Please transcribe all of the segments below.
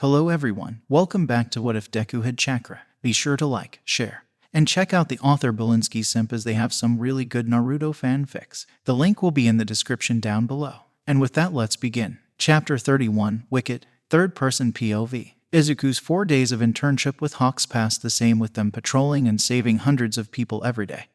Hello everyone, welcome back to What If Deku Had Chakra. Be sure to like, share, and check out the author Belinsky Simp as they have some really good Naruto fanfics. The link will be in the description down below. And with that, let's begin. Chapter 31, Wicked, Third-Person POV. Izuku's 4 days of internship with Hawks passed the same, with them patrolling and saving hundreds of people every day.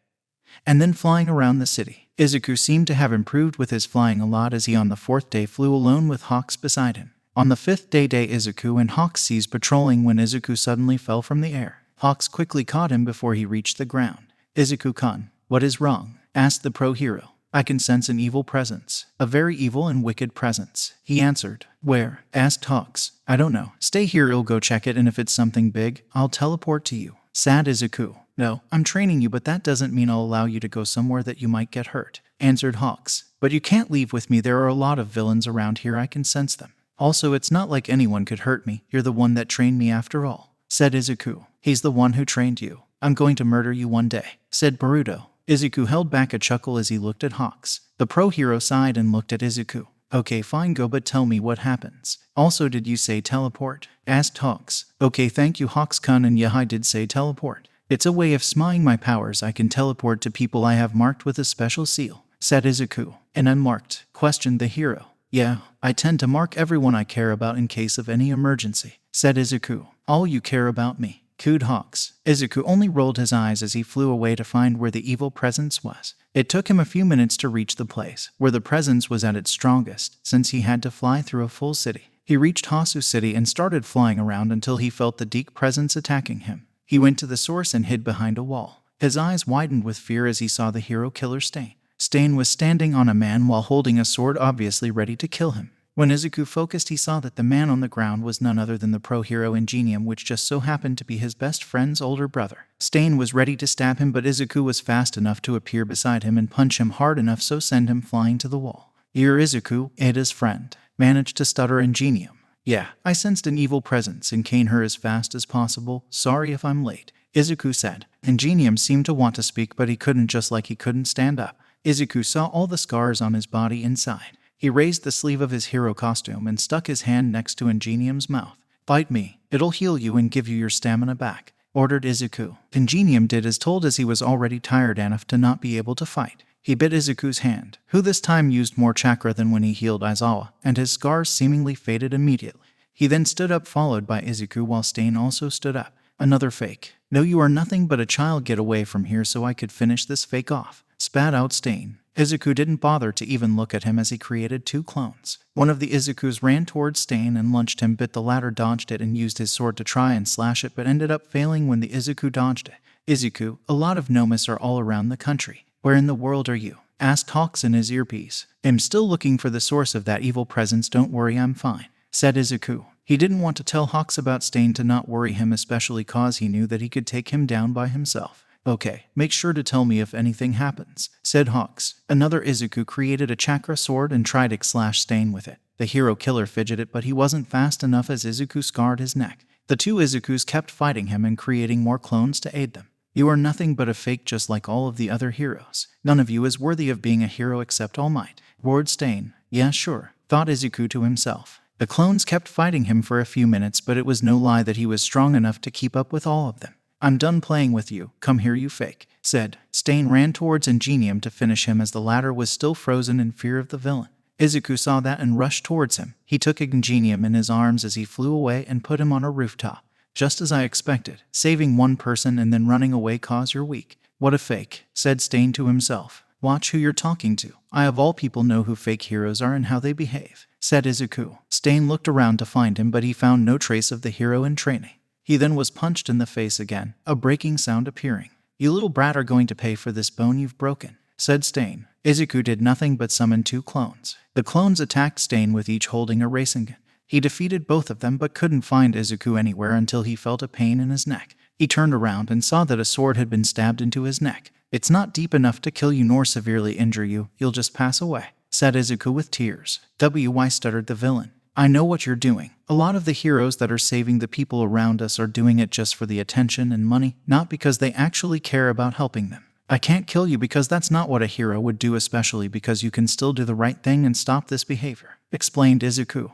And then flying around the city. Izuku seemed to have improved with his flying a lot, as he on the 4th day flew alone with Hawks beside him. On the 5th day, Izuku and Hawks ceased patrolling when Izuku suddenly fell from the air. Hawks quickly caught him before he reached the ground. "Izuku-kun, what is wrong?" asked the pro-hero. "I can sense an evil presence. A very evil and wicked presence," he answered. "Where?" asked Hawks. "I don't know. Stay here, I'll go check it, and if it's something big, I'll teleport to you," said Izuku. "No, I'm training you, but that doesn't mean I'll allow you to go somewhere that you might get hurt," answered Hawks. "But you can't leave with me. There are a lot of villains around here. I can sense them. Also, it's not like anyone could hurt me. You're the one that trained me after all," said Izuku. "He's the one who trained you. I'm going to murder you one day," said Boruto. Izuku held back a chuckle as he looked at Hawks. The pro-hero sighed and looked at Izuku. "Okay, fine, go, but tell me what happens. Also, did you say teleport?" asked Hawks. "Okay, thank you, Hawks-kun, and yeah, I did say teleport. It's a way of smying my powers. I can teleport to people I have marked with a special seal," said Izuku. "And unmarked?" questioned the hero. "Yeah, I tend to mark everyone I care about in case of any emergency," said Izuku. "All you care about me," cooed Hawks. Izuku only rolled his eyes as he flew away to find where the evil presence was. It took him a few minutes to reach the place where the presence was at its strongest, since he had to fly through a full city. He reached Hasu City and started flying around until he felt the deep presence attacking him. He went to the source and hid behind a wall. His eyes widened with fear as he saw the hero killer Stain. Stain was standing on a man while holding a sword, obviously ready to kill him. When Izuku focused, he saw that the man on the ground was none other than the pro-hero Ingenium, which just so happened to be his best friend's older brother. Stain was ready to stab him, but Izuku was fast enough to appear beside him and punch him hard enough so send him flying to the wall. "You're Izuku, Ada's friend," managed to stutter Ingenium. "Yeah, I sensed an evil presence and came here as fast as possible. Sorry if I'm late," Izuku said. Ingenium seemed to want to speak, but he couldn't, just like he couldn't stand up. Izuku saw all the scars on his body inside. He raised the sleeve of his hero costume and stuck his hand next to Ingenium's mouth. "Bite me. It'll heal you and give you your stamina back," ordered Izuku. Ingenium did as told, as he was already tired enough to not be able to fight. He bit Izuku's hand, who this time used more chakra than when he healed Aizawa, and his scars seemingly faded immediately. He then stood up, followed by Izuku, while Stain also stood up. "Another fake. No, you are nothing but a child. Get away from here so I could finish this fake off," spat out Stain. Izuku didn't bother to even look at him as he created 2 clones. One of the Izukus ran towards Stain and lunged him, but the latter dodged it and used his sword to try and slash it, but ended up failing when the Izuku dodged it. "Izuku, a lot of Nomas are all around the country. Where in the world are you?" asked Hawks in his earpiece. "I'm still looking for the source of that evil presence. Don't worry, I'm fine," said Izuku. He didn't want to tell Hawks about Stain to not worry him, especially cause he knew that he could take him down by himself. "Okay, make sure to tell me if anything happens," said Hawks. Another Izuku created a chakra sword and tried to slash Stain with it. The hero killer fidgeted, but he wasn't fast enough as Izuku scarred his neck. The 2 Izukus kept fighting him and creating more clones to aid them. "You are nothing but a fake, just like all of the other heroes. None of you is worthy of being a hero except All Might," roared Stain. "Yeah, sure," thought Izuku to himself. The clones kept fighting him for a few minutes, but it was no lie that he was strong enough to keep up with all of them. "I'm done playing with you. Come here, you fake," said. Stain ran towards Ingenium to finish him, as the latter was still frozen in fear of the villain. Izuku saw that and rushed towards him. He took Ingenium in his arms as he flew away and put him on a rooftop. "Just as I expected. Saving one person and then running away cause you're weak. What a fake," said Stain to himself. "Watch who you're talking to. I of all people know who fake heroes are and how they behave," said Izuku. Stain looked around to find him, but he found no trace of the hero in training. He then was punched in the face again, a breaking sound appearing. "You little brat are going to pay for this bone you've broken," said Stain. Izuku did nothing but summon 2 clones. The clones attacked Stain, with each holding a Rasengan. He defeated both of them but couldn't find Izuku anywhere until he felt a pain in his neck. He turned around and saw that a sword had been stabbed into his neck. "It's not deep enough to kill you nor severely injure you. You'll just pass away," said Izuku with tears. "Why?" stuttered the villain. "I know what you're doing. A lot of the heroes that are saving the people around us are doing it just for the attention and money, not because they actually care about helping them. I can't kill you because that's not what a hero would do, especially because you can still do the right thing and stop this behavior," explained Izuku.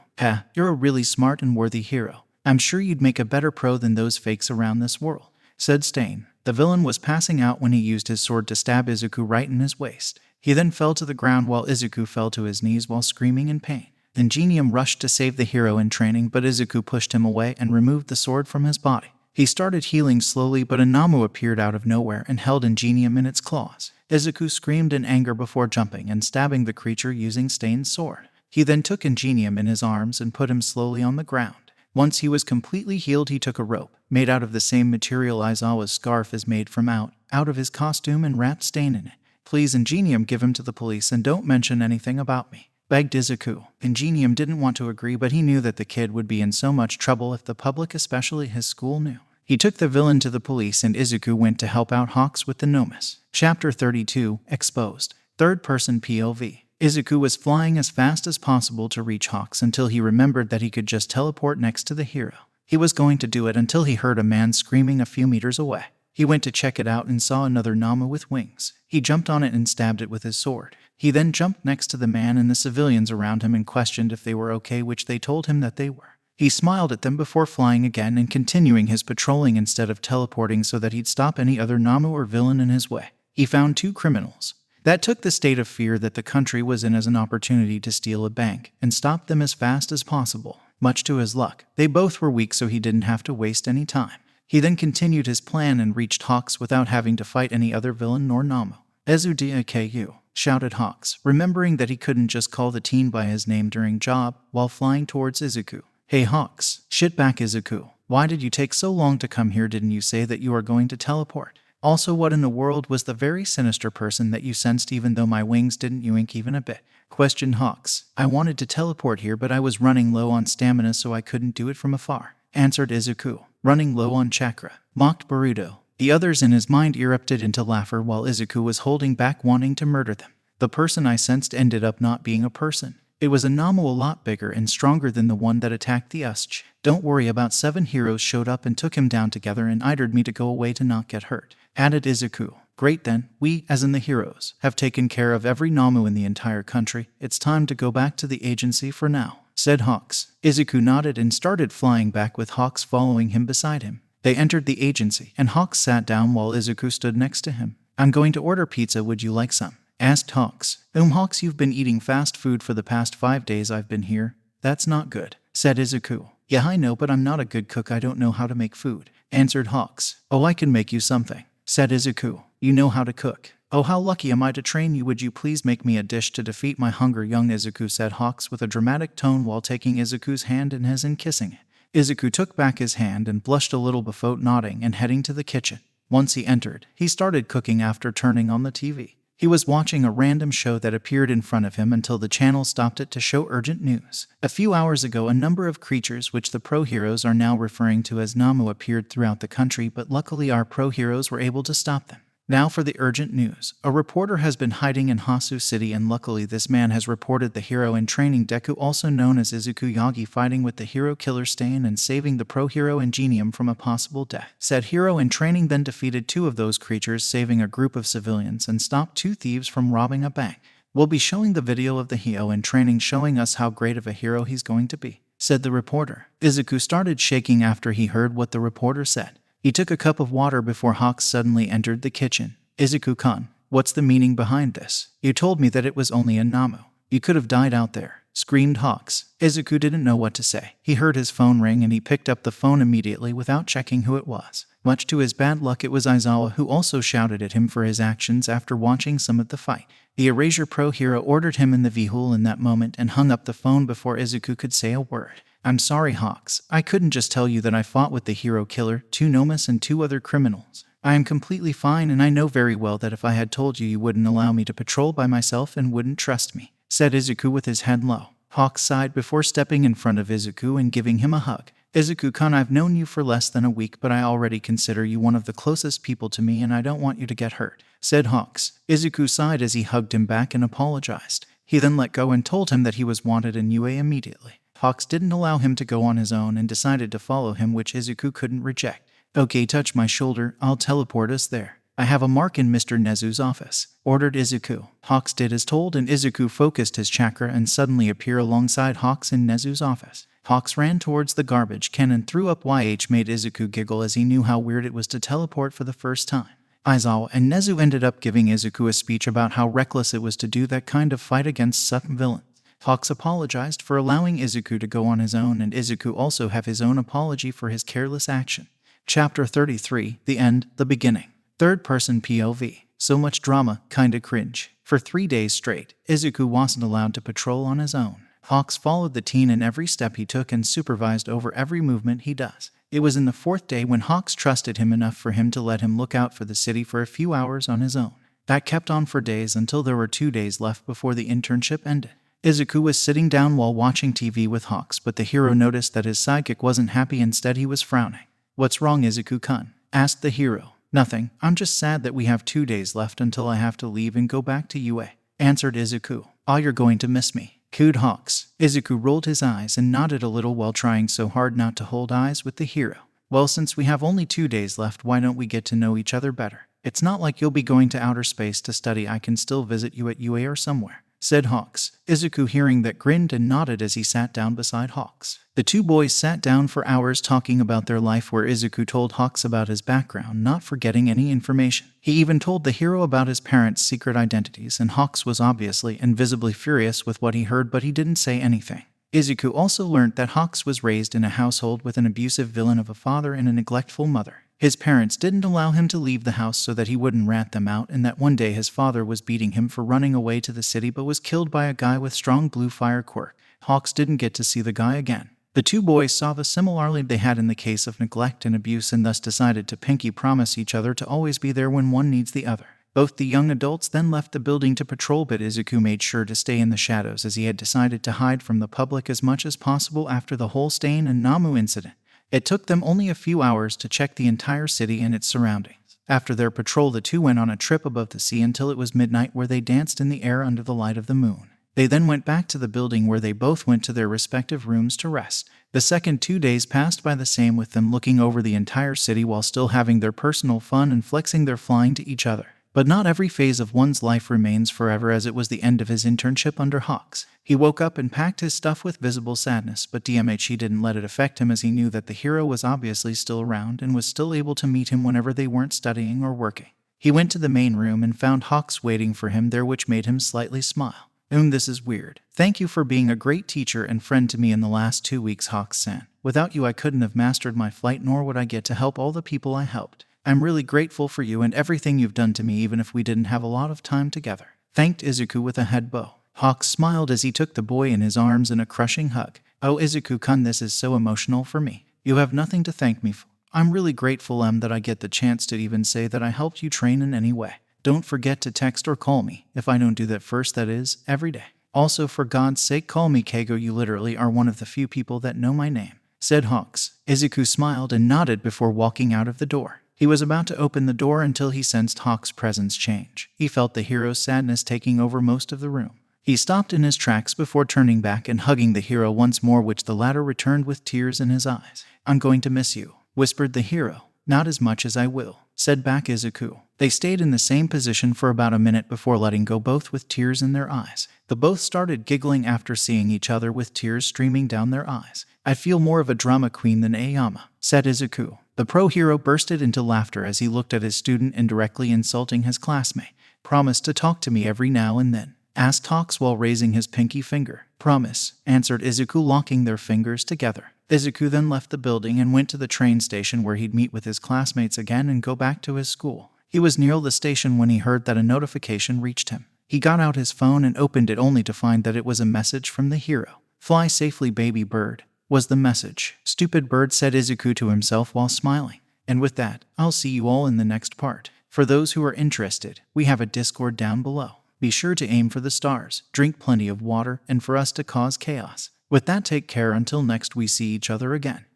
"You're a really smart and worthy hero. I'm sure you'd make a better pro than those fakes around this world, said Stain. The villain was passing out when he used his sword to stab Izuku right in his waist. He then fell to the ground while Izuku fell to his knees while screaming in pain. Ingenium rushed to save the hero in training, but Izuku pushed him away and removed the sword from his body. He started healing slowly, but a Namu appeared out of nowhere and held Ingenium in its claws. Izuku screamed in anger before jumping and stabbing the creature using Stain's sword. He then took Ingenium in his arms and put him slowly on the ground. Once he was completely healed, he took a rope, made out of the same material Aizawa's scarf is made from, out of his costume and wrapped Stain in it. Please, Ingenium, give him to the police and don't mention anything about me, begged Izuku. Ingenium didn't want to agree, but he knew that the kid would be in so much trouble if the public, especially his school, knew. He took the villain to the police and Izuku went to help out Hawks with the Nomus. Chapter 32, Exposed. Third-person POV. Izuku was flying as fast as possible to reach Hawks until he remembered that he could just teleport next to the hero. He was going to do it until he heard a man screaming a few meters away. He went to check it out and saw another Namu with wings. He jumped on it and stabbed it with his sword. He then jumped next to the man and the civilians around him and questioned if they were okay, which they told him that they were. He smiled at them before flying again and continuing his patrolling instead of teleporting so that he'd stop any other Namu or villain in his way. He found 2 criminals. That took the state of fear that the country was in as an opportunity to steal a bank and stop them as fast as possible. Much to his luck, they both were weak, so he didn't have to waste any time. He then continued his plan and reached Hawks without having to fight any other villain nor Namu. Deku, shouted Hawks, remembering that he couldn't just call the teen by his name during job while flying towards Izuku. Hey Hawks, shit back Izuku. Why did you take so long to come here? Didn't you say that you are going to teleport? Also, what in the world was the very sinister person that you sensed even though my wings didn't yoink even a bit? Questioned Hawks. I wanted to teleport here, but I was running low on stamina, so I couldn't do it from afar, answered Izuku. Running low on chakra, mocked Boruto. The others in his mind erupted into laughter while Izuku was holding back, wanting to murder them. The person I sensed ended up not being a person. It was a Namu a lot bigger and stronger than the one that attacked the Usch. Don't worry, about 7 heroes showed up and took him down together and ordered me to go away to not get hurt, added Izuku. Great then, we, as in the heroes, have taken care of every Namu in the entire country. It's time to go back to the agency for now, said Hawks. Izuku nodded and started flying back with Hawks following him beside him. They entered the agency and Hawks sat down while Izuku stood next to him. I'm going to order pizza, would you like some? Asked Hawks. Hawks, you've been eating fast food for the past 5 days I've been here. That's not good, said Izuku. Yeah, I know, but I'm not a good cook. I don't know how to make food, answered Hawks. Oh, I can make you something, said Izuku. You know how to cook. Oh, how lucky am I to train you. Would you please make me a dish to defeat my hunger, young Izuku, said Hawks with a dramatic tone while taking Izuku's hand in his and kissing it. Izuku took back his hand and blushed a little before nodding and heading to the kitchen. Once he entered, he started cooking after turning on the TV. He was watching a random show that appeared in front of him until the channel stopped it to show urgent news. A few hours ago, a number of creatures, which the pro-heroes are now referring to as Namu, appeared throughout the country, but luckily our pro-heroes were able to stop them. Now for the urgent news. A reporter has been hiding in Hasu City, and luckily this man has reported the hero in training Deku, also known as Izuku Yagi, fighting with the hero killer Stain and saving the pro-hero Ingenium from a possible death. Said hero in training then defeated 2 of those creatures, saving a group of civilians, and stopped 2 thieves from robbing a bank. We'll be showing the video of the hero in training showing us how great of a hero he's going to be, said the reporter. Izuku started shaking after he heard what the reporter said. He took a cup of water before Hawks suddenly entered the kitchen. Izuku-kun, what's the meaning behind this? You told me that it was only a Namu. You could have died out there, screamed Hawks. Izuku didn't know what to say. He heard his phone ring and he picked up the phone immediately without checking who it was. Much to his bad luck, it was Aizawa, who also shouted at him for his actions after watching some of the fight. The Erasure Pro hero ordered him in the vehicle in that moment and hung up the phone before Izuku could say a word. I'm sorry, Hawks. I couldn't just tell you that I fought with the hero killer, 2 Nomus, and 2 other criminals. I am completely fine, and I know very well that if I had told you, you wouldn't allow me to patrol by myself and wouldn't trust me, said Izuku with his head low. Hawks sighed before stepping in front of Izuku and giving him a hug. Izuku-kun, I've known you for less than a week, but I already consider you one of the closest people to me, and I don't want you to get hurt, said Hawks. Izuku sighed as he hugged him back and apologized. He then let go and told him that he was wanted in UA immediately. Hawks didn't allow him to go on his own and decided to follow him, which Izuku couldn't reject. Okay, touch my shoulder, I'll teleport us there. I have a mark in Mr. Nezu's office, ordered Izuku. Hawks did as told, and Izuku focused his chakra and suddenly appeared alongside Hawks in Nezu's office. Hawks ran towards the garbage can and threw up. Made Izuku giggle as he knew how weird it was to teleport for the first time. Aizawa and Nezu ended up giving Izuku a speech about how reckless it was to do that kind of fight against such villains. Hawks apologized for allowing Izuku to go on his own, and Izuku also have his own apology for his careless action. Chapter 33, The End, The Beginning. Third-person POV. So much drama, kinda cringe. For 3 days straight, Izuku wasn't allowed to patrol on his own. Hawks followed the teen in every step he took and supervised over every movement he does. It was in the 4th day when Hawks trusted him enough for him to let him look out for the city for a few hours on his own. That kept on for days until there were 2 days left before the internship ended. Izuku was sitting down while watching TV with Hawks, but the hero noticed that his sidekick wasn't happy. Instead, he was frowning. "What's wrong, Izuku-kun?" asked the hero. "Nothing. I'm just sad that we have 2 days left until I have to leave and go back to UA," answered Izuku. "Oh, you're going to miss me," cooed Hawks. Izuku rolled his eyes and nodded a little while trying so hard not to hold eyes with the hero. "Well, since we have only 2 days left, why don't we get to know each other better? It's not like you'll be going to outer space to study. I can still visit you at UA or somewhere," said Hawks. Izuku, hearing that, grinned and nodded as he sat down beside Hawks. The two boys sat down for hours talking about their life, where Izuku told Hawks about his background, not forgetting any information. He even told the hero about his parents' secret identities, and Hawks was obviously and visibly furious with what he heard, but he didn't say anything. Izuku also learned that Hawks was raised in a household with an abusive villain of a father and a neglectful mother. His parents didn't allow him to leave the house so that he wouldn't rat them out, and that one day his father was beating him for running away to the city but was killed by a guy with strong blue fire quirk. Hawks didn't get to see the guy again. The two boys saw the similarity they had in the case of neglect and abuse, and thus decided to pinky promise each other to always be there when one needs the other. Both the young adults then left the building to patrol, but Izuku made sure to stay in the shadows as he had decided to hide from the public as much as possible after the whole Stain and Namu incident. It took them only a few hours to check the entire city and its surroundings. After their patrol, the two went on a trip above the sea until it was midnight, where they danced in the air under the light of the moon. They then went back to the building, where they both went to their respective rooms to rest. The second 2 days passed by the same, with them looking over the entire city while still having their personal fun and flexing their flying to each other. But not every phase of one's life remains forever, as it was the end of his internship under Hawks. He woke up and packed his stuff with visible sadness, but he didn't let it affect him, as he knew that the hero was obviously still around and was still able to meet him whenever they weren't studying or working. He went to the main room and found Hawks waiting for him there, which made him slightly smile. This is weird. Thank you for being a great teacher and friend to me in the last 2 weeks, Hawks-san. Without you, I couldn't have mastered my flight, nor would I get to help all the people I helped. I'm really grateful for you and everything you've done to me, even if we didn't have a lot of time together," thanked Izuku with a head bow. Hawks smiled as he took the boy in his arms in a crushing hug. "Oh, Izuku-kun, this is so emotional for me. You have nothing to thank me for. I'm really grateful that I get the chance to even say that I helped you train in any way. Don't forget to text or call me, if I don't do that first, that is, every day. Also, for God's sake, call me Keigo. You literally are one of the few people that know my name," said Hawks. Izuku smiled and nodded before walking out of the door. He was about to open the door until he sensed Hawk's presence change. He felt the hero's sadness taking over most of the room. He stopped in his tracks before turning back and hugging the hero once more, which the latter returned with tears in his eyes. "I'm going to miss you," whispered the hero. "Not as much as I will," said back Izuku. They stayed in the same position for about a minute before letting go, both with tears in their eyes. The both started giggling after seeing each other with tears streaming down their eyes. "I feel more of a drama queen than Aoyama," said Izuku. The pro-hero bursted into laughter as he looked at his student, indirectly insulting his classmate. "Promise to talk to me every now and then?" asked Hawks while raising his pinky finger. "Promise," answered Izuku, locking their fingers together. Izuku then left the building and went to the train station, where he'd meet with his classmates again and go back to his school. He was near the station when he heard that a notification reached him. He got out his phone and opened it, only to find that it was a message from the hero. "Fly safely, baby bird," was the message. "Stupid bird," said Izuku to himself while smiling. And with that, I'll see you all in the next part. For those who are interested, we have a Discord down below. Be sure to aim for the stars, drink plenty of water, and for us to cause chaos. With that, take care until next we see each other again.